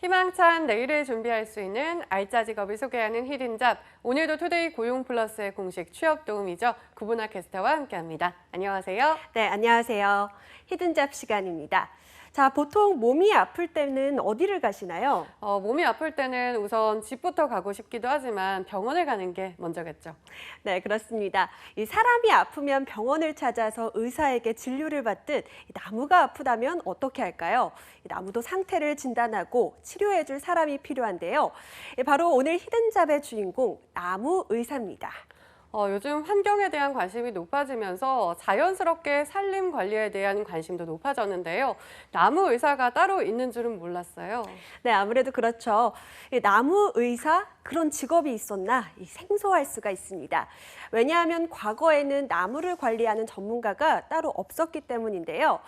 희망찬 내일을 준비할 수 있는 알짜 직업을 소개하는 히든잡. 오늘도 투데이 고용 플러스의 공식 취업 도우미죠. 구분학 캐스터와 함께합니다. 안녕하세요. 네, 안녕하세요. 히든잡 시간입니다. 자, 보통 몸이 아플 때는 어디를 가시나요? 몸이 아플 때는 우선 집부터 가고 싶기도 하지만 병원을 가는 게 먼저겠죠. 네, 그렇습니다. 이 사람이 아프면 병원을 찾아서 의사에게 진료를 받듯 나무가 아프다면 어떻게 할까요? 이 나무도 상태를 진단하고 치료해줄 사람이 필요한데요. 바로 오늘 히든잡의 주인공, 나무 의사입니다. 요즘 환경에 대한 관심이 높아지면서 자연스럽게 산림 관리에 대한 관심도 높아졌는데요. 나무 의사가 따로 있는 줄은 몰랐어요. 네, 아무래도 그렇죠. 이 나무 의사 그런 직업이 있었나 생소할 수가 있습니다. 왜냐하면 과거에는 나무를 관리하는 전문가가 따로 없었기 때문인데요.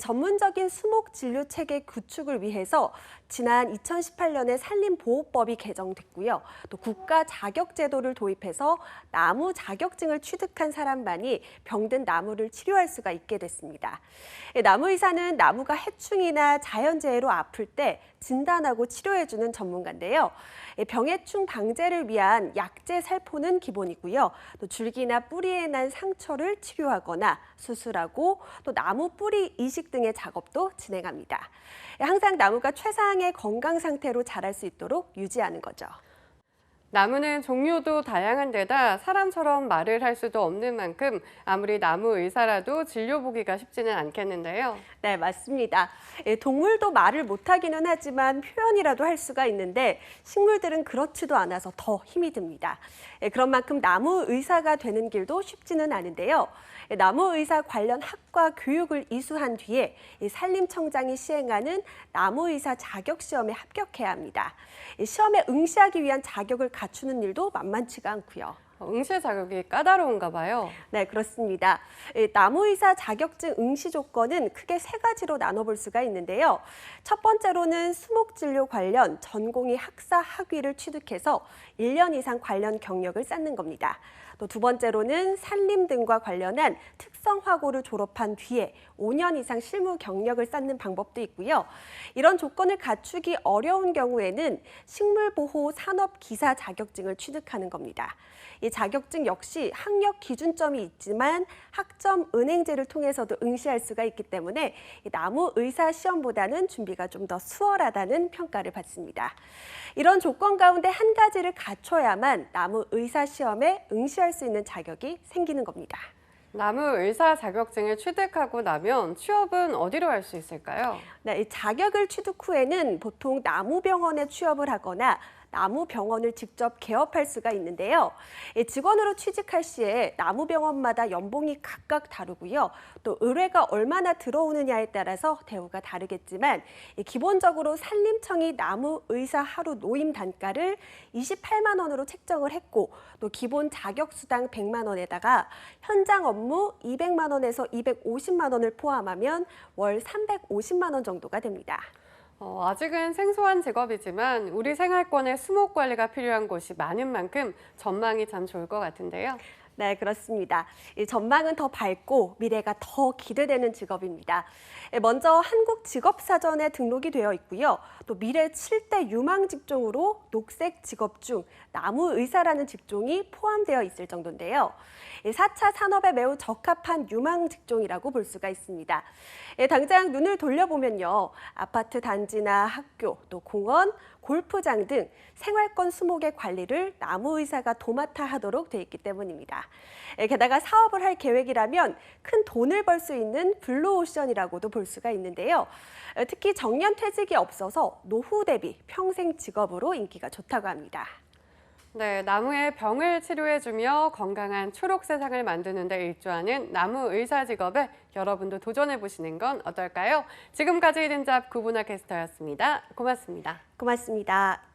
전문적인 수목 진료 체계 구축을 위해서 지난 2018년에 산림보호법이 개정됐고요. 또 국가 자격 제도를 도입해서 나무 자격증을 취득한 사람만이 병든 나무를 치료할 수가 있게 됐습니다. 나무 의사는 나무가 해충이나 자연재해로 아플 때 진단하고 치료해주는 전문가인데요. 병해충 방제를 위한 약제 살포는 기본이고요. 또 줄기나 뿌리에 난 상처를 치료하거나 수술하고 또 나무 뿌리 이식 등의 작업도 진행합니다. 항상 나무가 최상의 건강 상태로 자랄 수 있도록 유지하는 거죠. 나무는 종류도 다양한 데다 사람처럼 말을 할 수도 없는 만큼 아무리 나무 의사라도 진료 보기가 쉽지는 않겠는데요. 네, 맞습니다. 동물도 말을 못하기는 하지만 표현이라도 할 수가 있는데 식물들은 그렇지도 않아서 더 힘이 듭니다. 그런 만큼 나무 의사가 되는 길도 쉽지는 않은데요. 나무 의사 관련 학과 교육을 이수한 뒤에 산림청장이 시행하는 나무 의사 자격 시험에 합격해야 합니다. 시험에 응시하기 위한 자격을 갖추는 일도 만만치가 않고요. 응시 자격이 까다로운가 봐요. 네, 그렇습니다. 나무의사 자격증 응시 조건은 크게 세 가지로 나눠볼 수가 있는데요. 첫 번째로는 수목진료 관련 전공의 학사 학위를 취득해서 1년 이상 관련 경력을 쌓는 겁니다. 또 두 번째로는 산림 등과 관련한 특성화고를 졸업한 뒤에 5년 이상 실무 경력을 쌓는 방법도 있고요. 이런 조건을 갖추기 어려운 경우에는 식물보호 산업기사 자격증을 취득하는 겁니다. 이 자격증 역시 학력 기준점이 있지만 학점 은행제를 통해서도 응시할 수가 있기 때문에 나무 의사 시험보다는 준비가 좀 더 수월하다는 평가를 받습니다. 이런 조건 가운데 한 가지를 갖춰야만 나무 의사 시험에 응시할 수 있는 자격이 생기는 겁니다. 나무 의사 자격증을 취득하고 나면 취업은 어디로 할 수 있을까요? 네, 이 자격을 취득 후에는 보통 나무병원에 취업을 하거나 나무병원을 직접 개업할 수가 있는데요. 직원으로 취직할 시에 나무병원마다 연봉이 각각 다르고요. 또 의뢰가 얼마나 들어오느냐에 따라서 대우가 다르겠지만 기본적으로 산림청이 나무의사 하루 노임 단가를 28만 원으로 책정을 했고 또 기본 자격수당 100만 원에다가 현장 업무 200만 원에서 250만 원을 포함하면 월 350만 원 정도가 됩니다. 아직은 생소한 직업이지만 우리 생활권에 수목 관리가 필요한 곳이 많은 만큼 전망이 참 좋을 것 같은데요. 네, 그렇습니다. 이 전망은 더 밝고 미래가 더 기대되는 직업입니다. 먼저 한국직업사전에 등록이 되어 있고요. 또 미래 7대 유망 직종으로 녹색 직업 중 나무의사라는 직종이 포함되어 있을 정도인데요. 4차 산업에 매우 적합한 유망 직종이라고 볼 수가 있습니다. 당장 눈을 돌려보면요. 아파트 단지나 학교, 또 공원, 골프장 등 생활권 수목의 관리를 나무의사가 도맡아 하도록 돼 있기 때문입니다. 게다가 사업을 할 계획이라면 큰 돈을 벌 수 있는 블루오션이라고도 볼 수가 있는데요. 특히 정년 퇴직이 없어서 노후 대비 평생 직업으로 인기가 좋다고 합니다. 네, 나무의 병을 치료해주며 건강한 초록 세상을 만드는 데 일조하는 나무 의사 직업에 여러분도 도전해보시는 건 어떨까요? 지금까지 히든잡 구분학 캐스터였습니다. 고맙습니다. 고맙습니다.